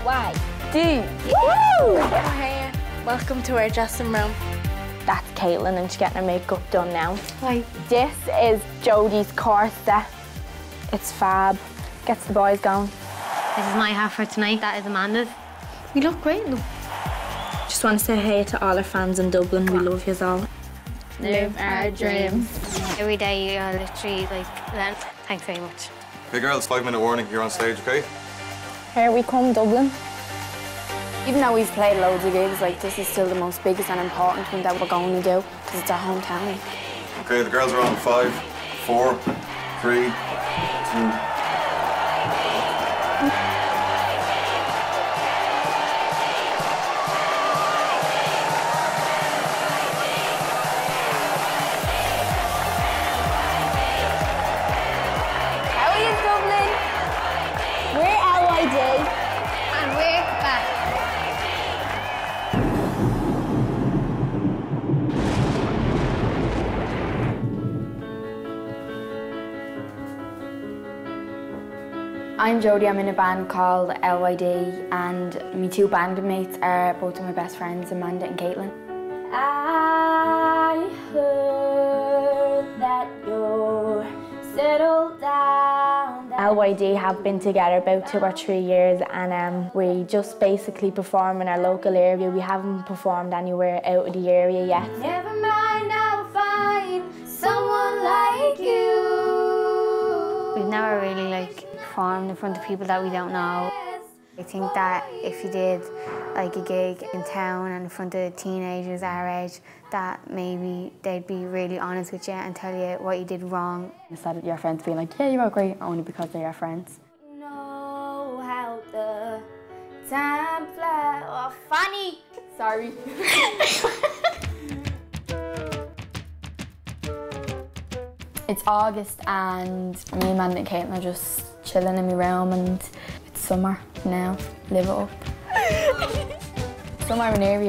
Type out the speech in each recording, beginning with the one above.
LYD. Woo! Hey, welcome to our dressing room. That's Caitlin and she's getting her makeup done now. Hi. This is Jodie's corset. It's fab. Gets the boys going. This is my hat for tonight. That is Amanda's. You look great, though. Just want to say hey to all our fans in Dublin. We love yous all. Live our dreams. Every day you're literally like, thanks very much. Hey girls, 5-minute warning. You're on stage, okay? Here we come, Dublin. Even though we've played loads of gigs, like, this is still the most biggest and important one that we're going to do, because it's our hometown. Okay, the girls are on 5, 4, 3, 2. How are you, Dublin? We're LYD. And we're back. I'm Jodie, I'm in a band called LYD, and my two bandmates are both of my best friends, Amanda and Caitlin. I heard that you're settled down. LYD have been together about 2 or 3 years, and we just basically perform in our local area. We haven't performed anywhere out of the area yet. Never mind, I'll find someone like you. We've never really performed in front of people that we don't know. I think that if you did a gig in town and in front of teenagers our age, that maybe they'd be really honest with you and tell you what you did wrong. Instead of your friends being like, yeah, you are great, only because they're your friends. Know how the time flies. Oh, funny. Sorry. It's August and me, Amanda and Caitlin are just chilling in my room, and it's summer now. Live it up. Summer in our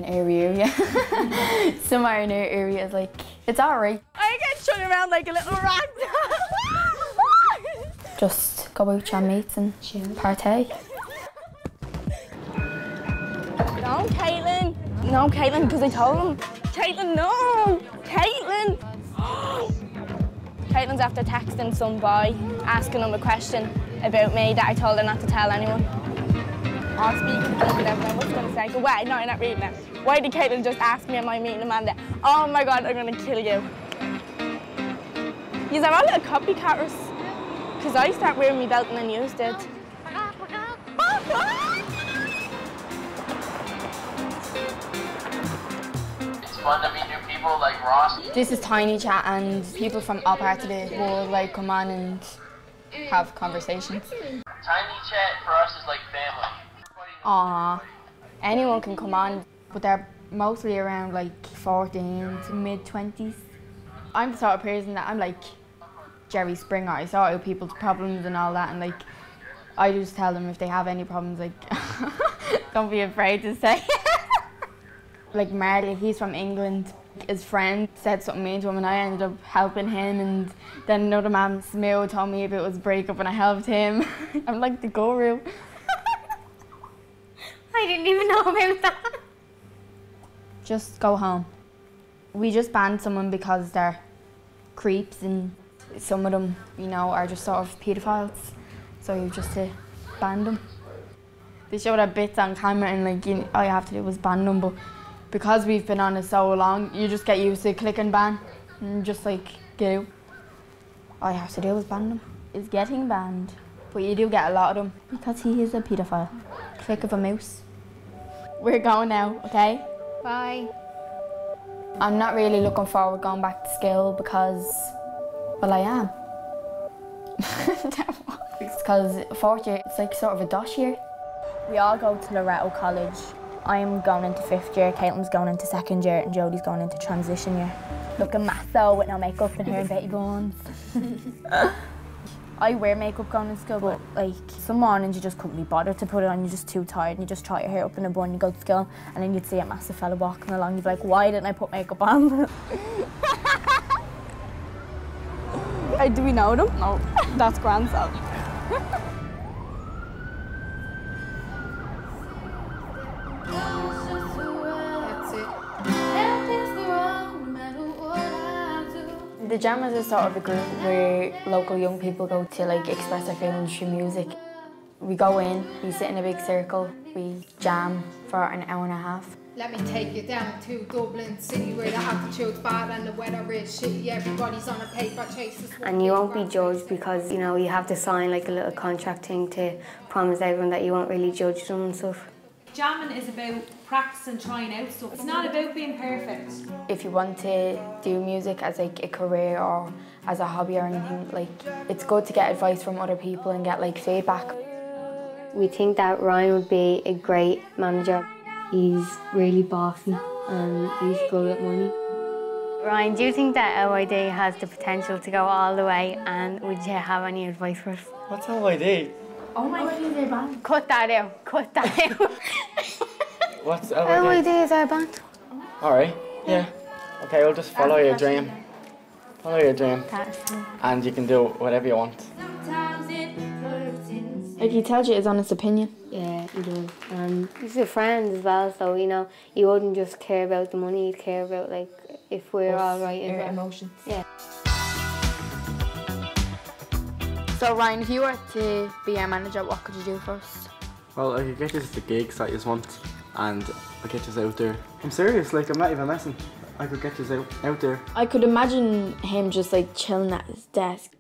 area. Summer in our area is it's alright. I get strung around like a little rat. Just go out with your mates and partay. No, Caitlin. No, Caitlin, because I told him. Caitlin, no. Caitlin. Caitlin's after texting some boy, asking him a question about me that I told her not to tell anyone. I'll speak to him, whatever I was going to say. But wait, no, not reading it. Why did Caitlin just ask me am I meeting Amanda? Oh my God, I'm going to kill you. Yous are all little copycatters. Because I start wearing my belt and then yous did. It's fun to meet new people like Ross. This is Tiny Chat, and people from all parts of the world come on and have conversations. Tiny Chat for us is like family. Aww. Anyone can come on, but they're mostly around 14 to mid-20s. I'm the sort of person that I'm like Jerry Springer. I sort out people's problems and all that, and I just tell them if they have any problems, don't be afraid to say. Marley, he's from England. His friend said something mean to him and I ended up helping him, and then another man, Smil, told me about his breakup and I helped him. I'm like the guru. I didn't even know about that. Just go home. We just banned someone because they're creeps, and some of them, are just sort of paedophiles. So you just ban them. They show their bits on camera and all you have to do was ban them, but because we've been on it so long, you just get used to click and ban and just get out. All you have to do is ban them. Is getting banned, but you do get a lot of them because he is a paedophile. Click of a mouse. We're going now, okay? Bye. I'm not really looking forward going back to school because, well, I am. Because fourth year, it's sort of a dosh year. We all go to Loretto College. I'm going into 5th year, Caitlin's going into 2nd year, and Jodie's going into transition year. Looking masso with no makeup and hair and baby buns. I wear makeup going to school, but some mornings you just couldn't be bothered to put it on, you're just too tired and you just tie your hair up in a bun, you go to school, and then you'd see a massive fella walking along, you'd be like, why didn't I put makeup on? Do we know them? No, that's grand. The Jammers is sort of a group where local young people go to like express their feelings through music. We go in, we sit in a big circle, we jam for an hour and a half. Let me take you down to Dublin City where the altitude's bad and the weather is shitty. Everybody's on a paper chase. And you won't be judged because, you know, you have to sign like a little contract thing to promise everyone that you won't really judge them and stuff. Jamming is about practice and trying out stuff. It's not about being perfect. If you want to do music as like a career or as a hobby or anything, like it's good to get advice from other people and get like feedback. We think that Ryan would be a great manager. He's really bossy and he's good at money. Ryan, do you think that LYD has the potential to go all the way, and would you have any advice for us? What's LYD? Oh my God, is their band? Cut that out, cut that out. What's LYD? LYD is our band. Alright, yeah. Okay, we'll just follow your dream. Follow your dream. And you can do whatever you want. Like he tells you his honest opinion. Yeah, he does. And he's a friend as well, so you know, he wouldn't just care about the money, he'd care about like if we're all right as well. Emotions. Yeah. So Ryan, if you were to be our manager, what could you do for us? Well, I could get you the gigs that you want and I'll get you out there. I'm serious, like I'm not even messing. I could get you out there. I could imagine him just like chilling at his desk,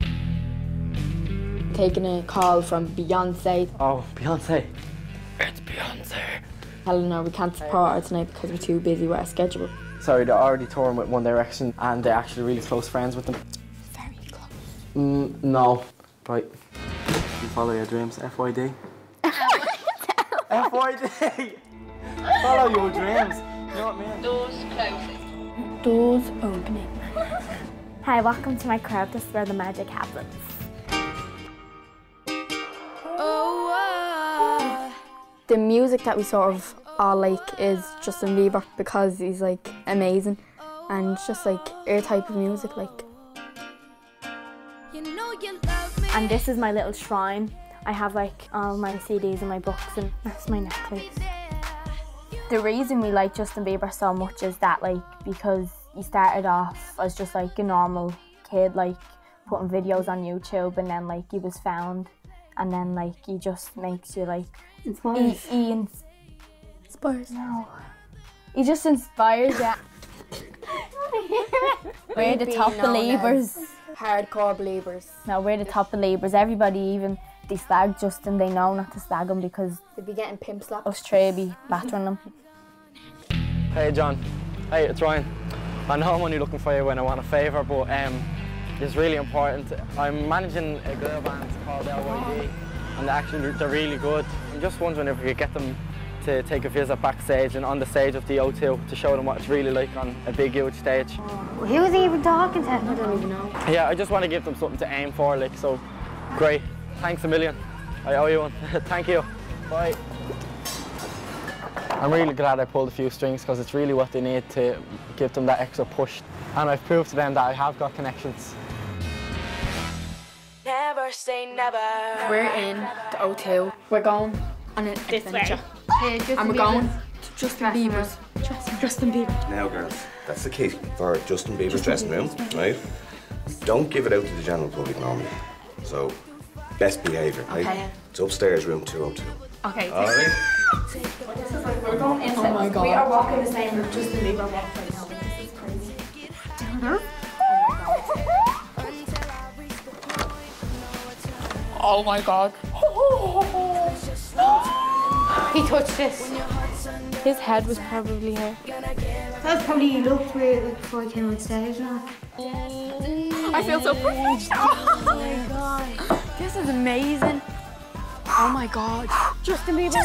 taking a call from Beyonce. Oh, Beyonce. It's Beyonce. Telling her we can't support her tonight because we're too busy with our schedule. Sorry, they're already touring with One Direction and they're actually really close friends with them. Very close. No. Right. You follow your dreams, FYD. FYD! Follow your dreams. You know what I mean? Doors closing. Doors opening. Hi, welcome to my crowd. This is where the magic happens. The music that we sort of all like is Justin Bieber because he's like amazing and it's just like our type of music like. And this is my little shrine. I have like all my CDs and my books, and that's my necklace. The reason we like Justin Bieber so much is that like because he started off as just like a normal kid, like putting videos on YouTube, and then like he was found, and then like he just makes you like Inspires. He inspires. No, he just inspires you. We're the top believers. Hardcore believers. No, we're the top believers. Everybody, even they slag Justin, they know not to slag him because They'd be getting pimp slapped. us three be battering them. Hey John. Hey, it's Ryan. I know I'm only looking for you when I want a favour, but it's really important. I'm managing a girl band called LYD, and they're really good. I'm just wondering if we could get them to take a visit backstage and on the stage of the O2 to show them what it's really like on a big, huge stage. Who was he even talking to? I don't even know. Yeah, I just want to give them something to aim for, like, so great. Thanks a million. I owe you one. Thank you. Bye. I'm really glad I pulled a few strings because it's really what they need to give them that extra push. And I've proved to them that I have got connections. Never say never. We're in the O2. We're going on an adventure. And we're going to Justin Bieber's. Justin Bieber. Now girls, that's the case for Justin Bieber's dressing room, right? Don't give it out to the general public normally. So, best behaviour, right? Okay. It's upstairs, room 202. Okay. All right? We're going inside. Oh my God. We are walking the same with Justin Bieber walks right now. This is crazy. Oh my God. He touched this. His head was probably here. That's probably he looked weird like before he came on stage now. I feel so privileged. Oh my God. This is amazing. Oh my God. Justin Bieber.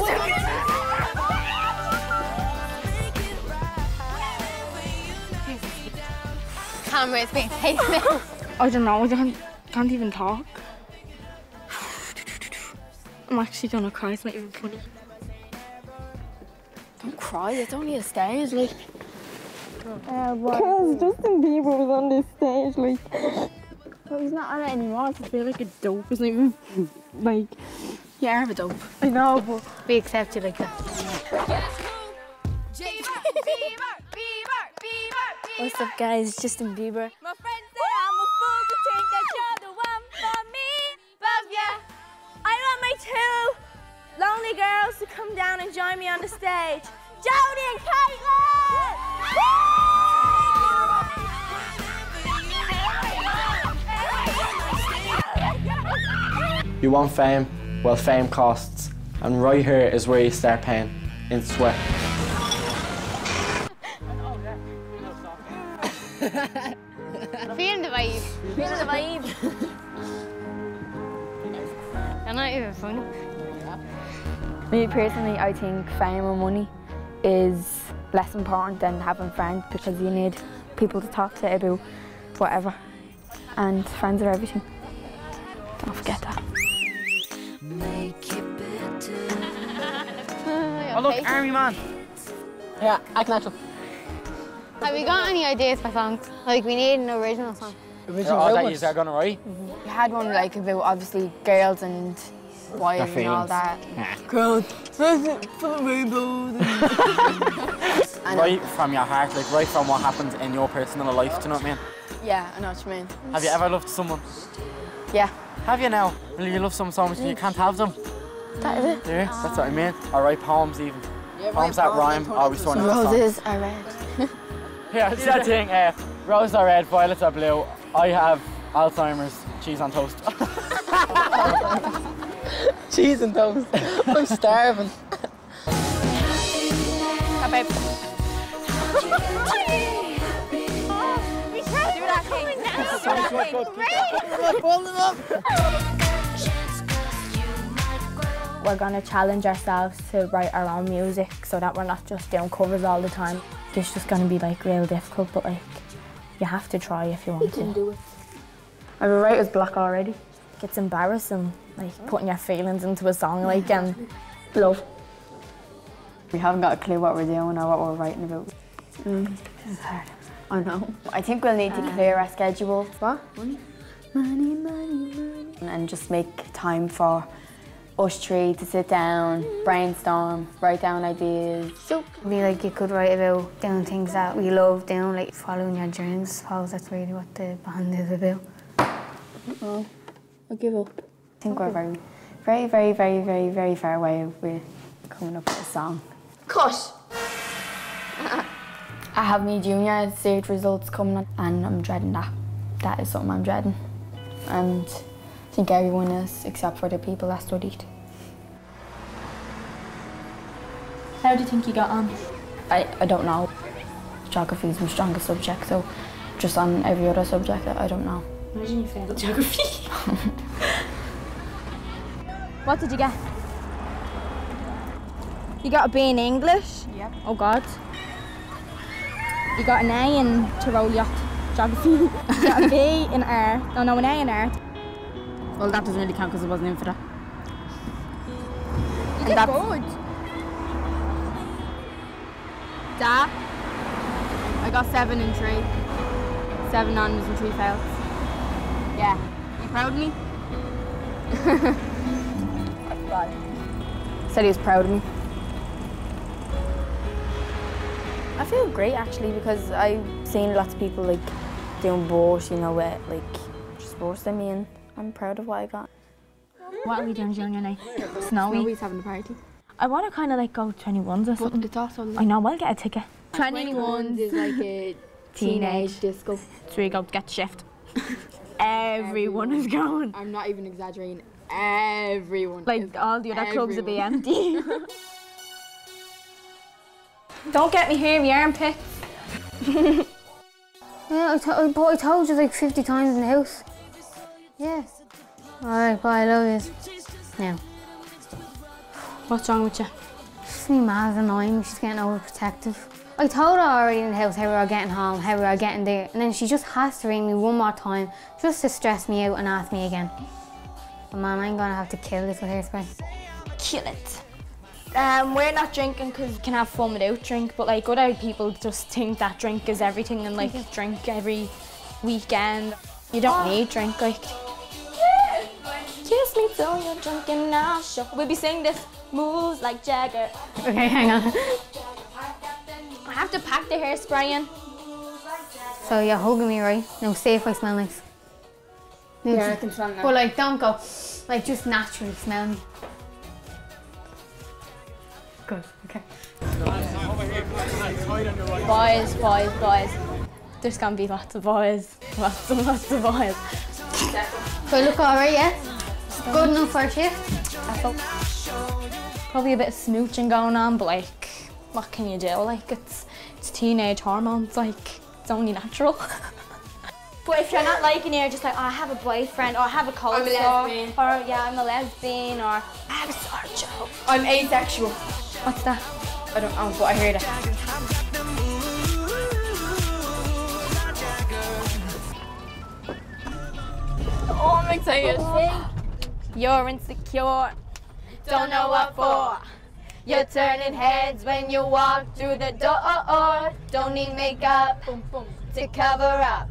Camera is being taken out. I don't know. I can't even talk. I'm actually gonna cry. It's not even funny. Don't cry. It's only a stage, like. Because Justin Bieber was on this stage, like. Well, he's not on it anymore. I feel like a dope. Isn't even like. Yeah, I'm a dope. I know, but We accept you like that. What's up, guys? Justin Bieber. My friends say I'm to come down and join me on the stage. Jodie and Caitlin! You want fame? Well, fame costs. And right here is where you start paying, in sweat. Feeling the vibe. Feeling the vibe. They're not even funny. Me personally, I think fame or money is less important than having friends because you need people to talk to about whatever. And friends are everything. Don't forget that. Oh look, Army Man. Yeah, act natural. Have you got any ideas for songs? Like we need an original song. Oh, that you are gonna write? We had one like about obviously girls and boys and all that. Girls, for the rainbows. Right from your heart, like right from what happens in your personal life, do you know what I mean? Yeah, I know what you mean. Have you ever loved someone? Yeah. Have you now? Well, you love someone so much you can't have them. That is it. Yeah, that's what I mean. Or write poems even. Poems that rhyme, always thrown in the song. Roses are red. Yeah, it's that thing. Roses are red, violets are blue. I have Alzheimer's, cheese on toast. Cheese and toast. I'm starving. babe. We can't do that thing. We're going to challenge ourselves to write our own music so that we're not just doing covers all the time. It's just going to be like real difficult, but like you have to try if you want to. You can do it. I have a writer's block already. It's embarrassing, like putting your feelings into a song like and love. We haven't got a clue what we're doing or what we're writing about. It's hard. I know. I think we'll need to clear our schedule. What? Money. Money, money, money. And just make time for us three to sit down, brainstorm, write down ideas. So, like you could write about doing things that we love doing, like following your dreams. I suppose that's really what the band is about. Oh, I give up. I think we're very far away with coming up with a song. Cut! I have my junior stage results coming up and I'm dreading that. That is something I'm dreading. And I think everyone is, except for the people that studied. How do you think you got on? I don't know. Geography is my strongest subject, so just on every other subject, I don't know. Imagine you failed geography. What did you get? You got a B in English? Yep. Oh God. You got an A in Tyrolean geography. You got a B in art. Oh no, an A in art. Well, that doesn't really count because I wasn't in for that. You did good. Da. I got 7 in 3. 7 honours and 3 fails. Yeah. You proud of me? Said he was proud of me. I feel great actually because I've seen lots of people like doing both, you know, with like just worse than me, and I'm proud of what I got. What are we doing junior night? Snowy. Snowy's having a party. I want to kind of like go 21s or something. It's also I know, I'll get a ticket. 21s is like a teenage disco. So we go get the shift. Everyone is going. I'm not even exaggerating. Everyone. Like all the other clubs will be empty. Don't get me here in my armpits. Yeah, I told you like 50 times in the house. Yeah. Alright, bye, I love you. Now. What's wrong with you? She's me mad annoying me, she's getting overprotective. I told her already in the house how we were getting home, how we were getting there, and then she just has to ring me one more time just to stress me out and ask me again. But man, I'm gonna have to kill this with hairspray. Kill it. We're not drinking because we can have fun without drink, but like other people just think that drink is everything and like drink every weekend. You don't need drink, like. Kiss me till you're drunk and I'll show. We'll be singing this, moves like Jagger. Okay, hang on. I have to pack the hairspray in. So you're hugging me, right? No, see if I smell nice. No, Yeah, I can smell that. But like, don't go, like just naturally smell me. Good, okay. Boys, boys, boys. There's gonna be lots of boys. Lots and lots of boys. So look alright, yeah? Good enough for a shift? Probably a bit of smooching going on, but like, what can you do? Like, it's teenage hormones, like, it's only natural. But if you're not liking it, you're just like, oh, I have a boyfriend, or I have a cold I'm a sore, lesbian. or yeah, I'm a lesbian, or I have a sore joke. I'm asexual. What's that? I don't know, but I heard it. Oh, I'm excited. You're insecure, don't know what for. You're turning heads when you walk through the door. Don't need makeup to cover up.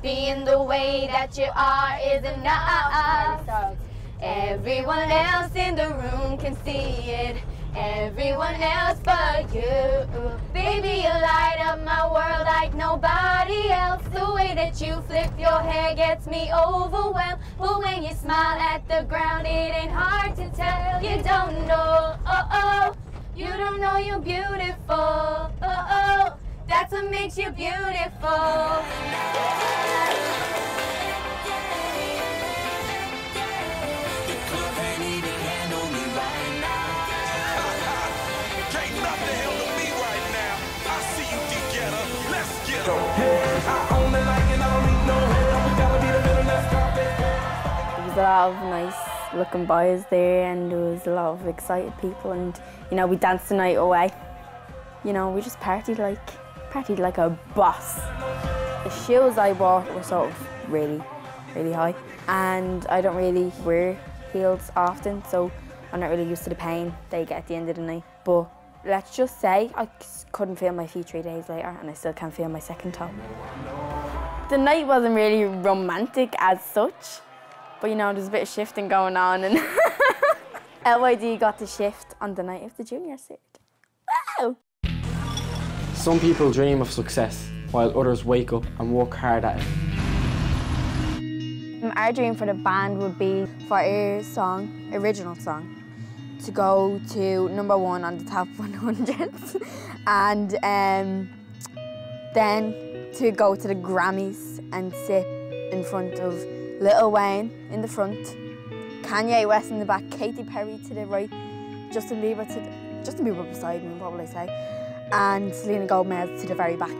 Being the way that you are is enough. Everyone else in the room can see it. Everyone else but you. Baby, you light up my world like nobody else. The way that you flip your hair gets me overwhelmed. But when you smile at the ground, it ain't hard to tell. You don't know, you don't know you're beautiful. That's what makes you beautiful. There was a lot of nice looking boys there, and there was a lot of excited people, and you know, we danced the night away. You know, we just partied like a boss. The shoes I bought were sort of really high, and I don't really wear heels often, so I'm not really used to the pain they get at the end of the night. But let's just say I couldn't feel my feet 3 days later, and I still can't feel my second toe. The night wasn't really romantic as such, but you know, there's a bit of shifting going on, and LYD got the shift on the night of the junior cert. Wow! Some people dream of success, while others wake up and work hard at it. Our dream for the band would be for our original song, to go to #1 on the top 100, and then to go to the Grammys and sit in front of Lil Wayne in the front, Kanye West in the back, Katy Perry to the right, Justin Bieber beside me, what will I say, and Selena Gomez to the very back.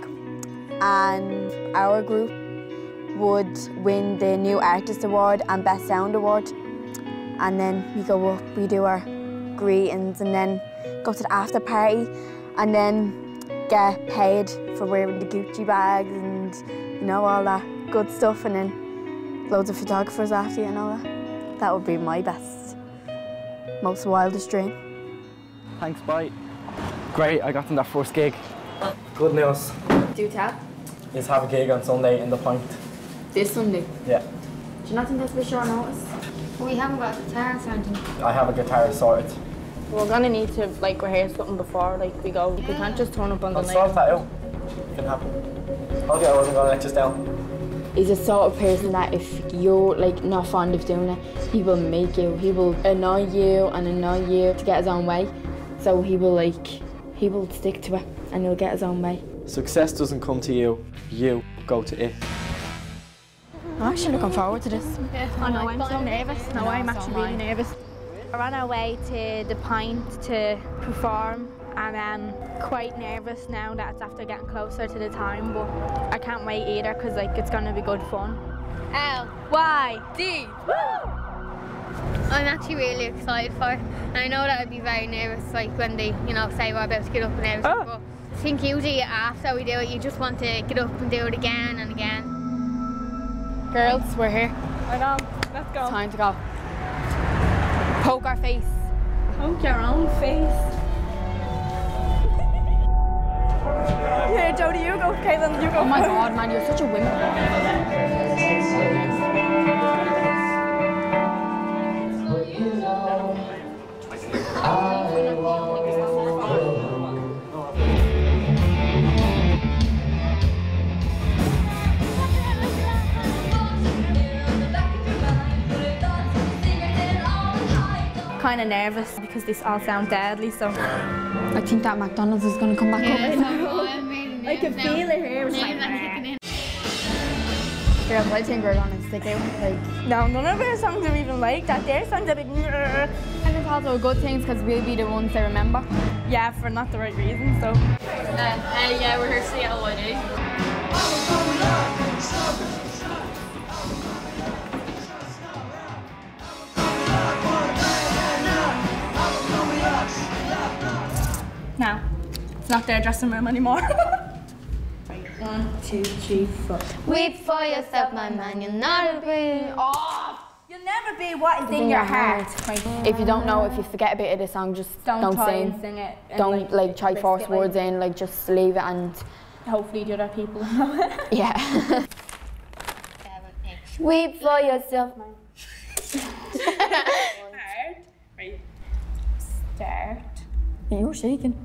And our group would win the New Artist Award and Best Sound Award, and then we go up, we do our greetings, and then go to the after party, and then get paid for wearing the Gucci bags and you know, all that good stuff, and then loads of photographers after you and all that. That would be my best, most wildest dream. Thanks, bye. Great, I got in that first gig. Good news. Do tell. Just have a gig on Sunday in the Point. This Sunday? Yeah. Do you not think that's a bit short notice? We haven't got a guitar or anything. I have a guitar sorted. We're gonna need to like rehearse something before we go. We can't just turn up on the I'll night. sort that out. It can happen. Okay, I wasn't gonna let you down. He's the sort of person that if you're like not fond of doing it, he will make you. He will annoy you to get his own way. So he will stick to it, and he'll get his own way. Success doesn't come to you, you go to it. I'm actually looking forward to this. Yeah, I know, I'm so nervous. No, I'm actually really nervous. We're on our way to the Point to perform, and I'm quite nervous now that it's after getting closer to the time, but I can't wait either because like it's gonna be good fun. LYD! I'm actually really excited for it, and I know that I'd be very nervous like when they, you know, say we're about to get up and everything, but I think usually after we do it, you just want to get up and do it again and again. Girls, we're here. I know, let's go. It's time to go. Poke our face. Poke your own face. Here, Jodie, you go. Caitlin, you go. Oh my God, man, you're such a woman. Kind kind of nervous because they all sound deadly, so... I think that McDonald's is going to come back up. I can feel it here. It's like... Girls, I think we're going to stick out. Like, no, none of our songs are even like that. Their songs are like... And it's also a good thing because we'll be the ones they remember. Yeah, for not the right reason, so... yeah, we're here to see LYD. Now, it's not their dressing room anymore. 1, 2, 3, 4. Weep for yourself, my man. You'll never be. Oh, you'll never be what is in your heart. If you don't know, if you forget a bit of the song, just don't sing. Sing it. Don't like try to force words in. Like just leave it and. Hopefully, the other people know it. Yeah. Weep for yourself, man. Right. Start. You're shaking.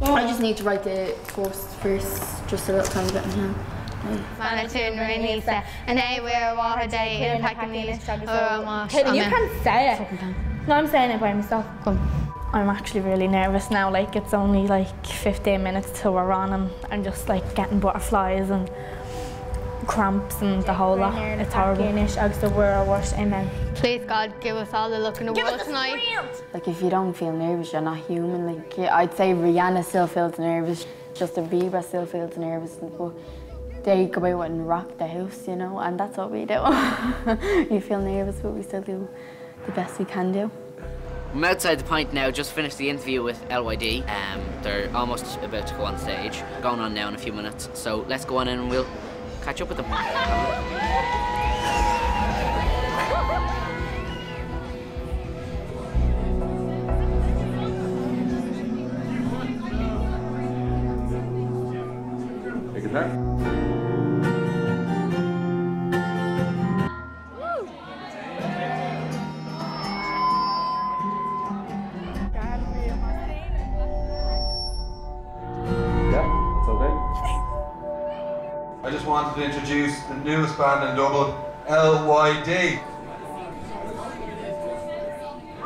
I just need to write the chorus first, just a little tiny bit. Manatun, Renisa, and they wear water day in Pacanish. You can't say it. No, I'm saying it by myself. Come. I'm actually really nervous now. Like it's only like 15 minutes till we're on, and I'm just like getting butterflies and cramps and the whole lot. It's horrible. Amen. Please God, give us all the luck in the world tonight. Like if you don't feel nervous, you're not human. Like I'd say Rihanna still feels nervous, Justin Bieber still feels nervous, but they go out and rock the house, you know, and that's what we do. You feel nervous, but we still do the best we can do. I'm outside the pint now, just finished the interview with LYD. They're almost about to go on stage, going on now in a few minutes, so let's go on in and we'll catch up with them. Take it back. I just wanted to introduce the newest band in Dublin, LYD.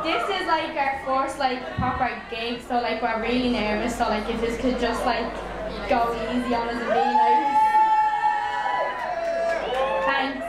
This is like our first like proper gig, so like we're really nervous. So like if this could just like go easy on us and be like, thanks.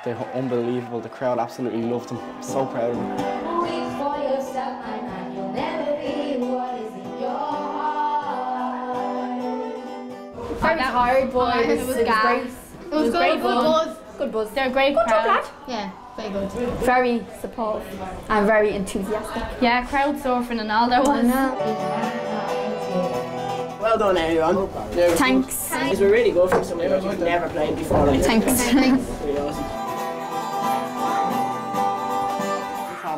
They're unbelievable. The crowd absolutely loved them. So proud of them. Very hard, but it was great. It was great buzz. Good buzz. They're a great crowd. Yeah, very good. Very supportive and very enthusiastic. Yeah, crowd surfing and all there was. Well done, everyone. Thanks. These were really good for some members we've never played before. Like Thanks. Really awesome.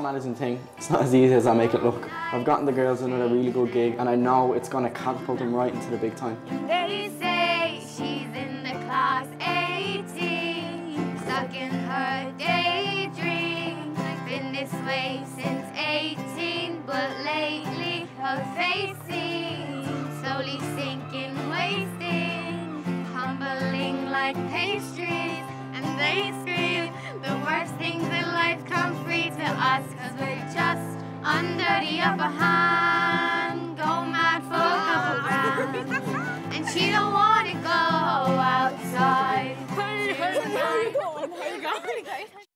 managing thing. It's not as easy as I make it look. I've gotten the girls another really good gig and I know it's going to catapult them right into the big time. They say she's in the class 18, stuck in her daydream. Been this way since 18, but lately her face seems slowly sinking, wasting, humbling like pastries. And they scream the worst things in life come free to us, 'cause we're just under the upper hand. Go mad for a couple rounds, and she don't want to go outside. Where are you going?